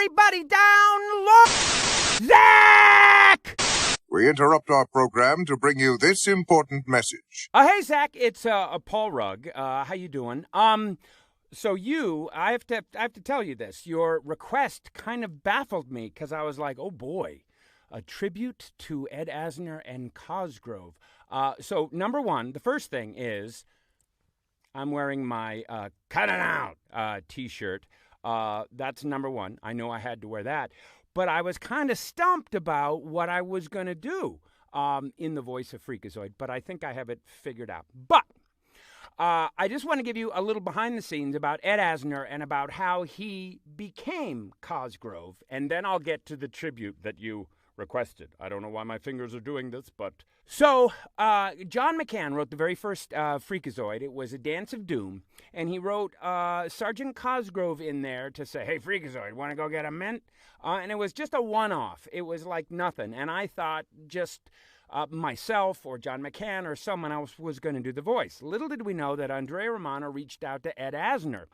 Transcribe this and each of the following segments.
Everybody down low! Zach! We interrupt our program to bring you this important message. Hey, Zach, it's Paul Rugg. How you doing? So I have to tell you this. Your request kind of baffled me because I was like, oh boy, a tribute to Ed Asner and Cosgrove. So number one, the first thing is I'm wearing my Cut It Out T-shirt. That's number one. I know I had to wear that. But I was kind of stumped about what I was going to do in the voice of Freakazoid. But I think I have it figured out. But I just want to give you a little behind the scenes about Ed Asner and about how he became Cosgrove. And then I'll get to the tribute that you requested. I don't know why my fingers are doing this, but... So, John McCann wrote the very first Freakazoid. It was A Dance of Doom. And he wrote Sergeant Cosgrove in there to say, hey, Freakazoid, want to go get a mint? And it was just a one-off. It was like nothing. And I thought just myself or John McCann or someone else was going to do the voice. Little did we know that Andrea Romano reached out to Ed Asner.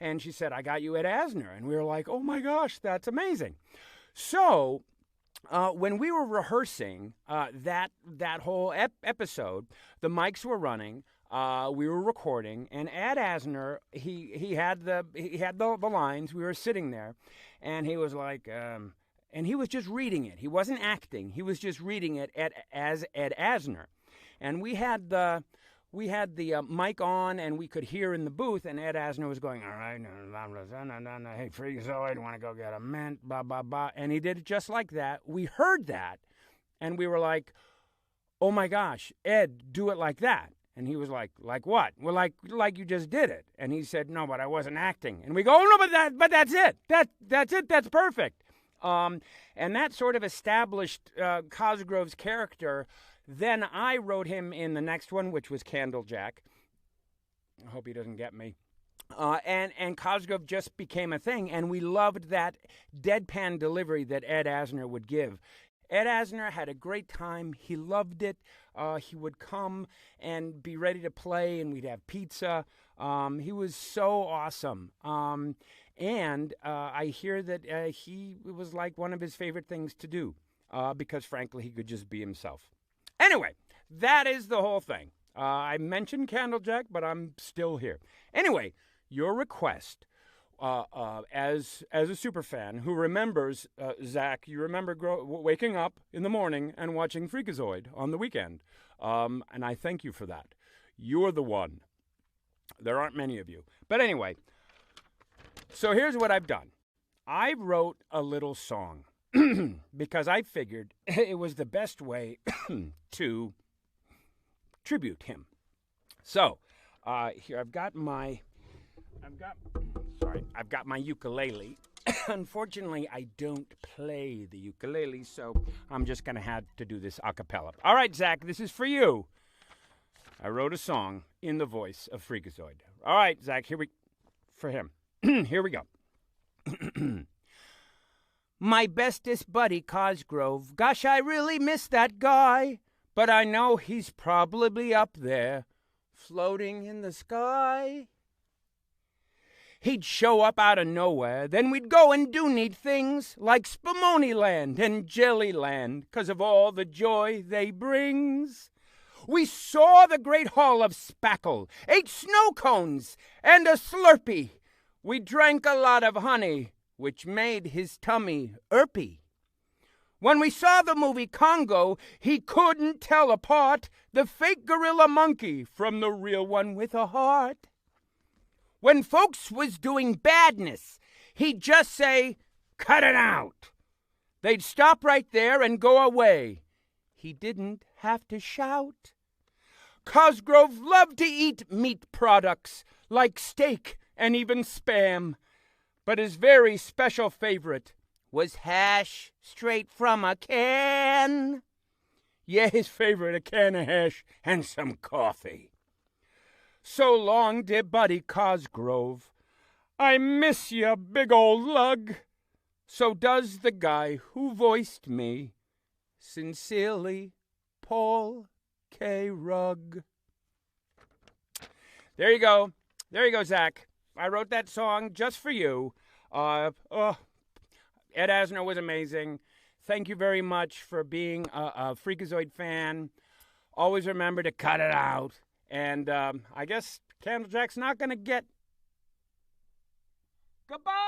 And she said, I got you Ed Asner. And we were like, oh, my gosh, that's amazing. So... when we were rehearsing that whole episode, the mics were running, we were recording, and Ed Asner, he had the lines. We were sitting there, and he was like, and he was just reading it. He wasn't acting. He was just reading it as Ed Asner, and we had the mic on, and we could hear in the booth, and Ed Asner was going, all right, hey, Freakazoid, want to go get a mint, blah, blah, blah. And he did it just like that. We heard that, and we were like, oh, my gosh, Ed, do it like that. And he was like what? Well, like you just did it. And he said, no, but I wasn't acting. And we go, oh, no, but that's it. That's it. That's perfect. And that sort of established Cosgrove's character. Then I wrote him in the next one, which was Candlejack. I hope he doesn't get me. And Cosgrove just became a thing, and we loved that deadpan delivery that Ed Asner would give. Ed Asner had a great time. He loved it. He would come and be ready to play, and we'd have pizza. He was so awesome. And I hear that it was like one of his favorite things to do because, frankly, he could just be himself. Anyway, that is the whole thing. I mentioned Candlejack, but I'm still here. Anyway, your request as a super fan who remembers, Zach, you remember waking up in the morning and watching Freakazoid on the weekend. And I thank you for that. You're the one. There aren't many of you. But anyway, so here's what I've done. I wrote a little song. Because I figured it was the best way to tribute him. So, here I've got my ukulele. Unfortunately, I don't play the ukulele, so I'm just going to have to do this a cappella. All right, Zach, this is for you. I wrote a song in the voice of Freakazoid. All right, Zach, for him. Here we go. My bestest buddy, Cosgrove. Gosh, I really miss that guy. But I know he's probably up there, floating in the sky. He'd show up out of nowhere, then we'd go and do neat things like Spumoni Land and Jellyland, 'cause of all the joy they brings. We saw the Great Hall of Spackle, ate snow cones and a Slurpee. We drank a lot of honey, which made his tummy irpy. When we saw the movie Congo, he couldn't tell apart the fake gorilla monkey from the real one with a heart. When folks was doing badness, he'd just say, cut it out. They'd stop right there and go away. He didn't have to shout. Cosgrove loved to eat meat products like steak and even Spam. But his very special favorite was hash straight from a can. Yeah, his favorite, a can of hash and some coffee. So long, dear buddy Cosgrove. I miss ya, big old lug. So does the guy who voiced me. Sincerely, Paul K. Rugg. There you go. There you go, Zach. I wrote that song just for you. Ed Asner was amazing. Thank you very much for being a Freakazoid fan. Always remember to cut it out. And I guess Candlejack's not going to get... Goodbye!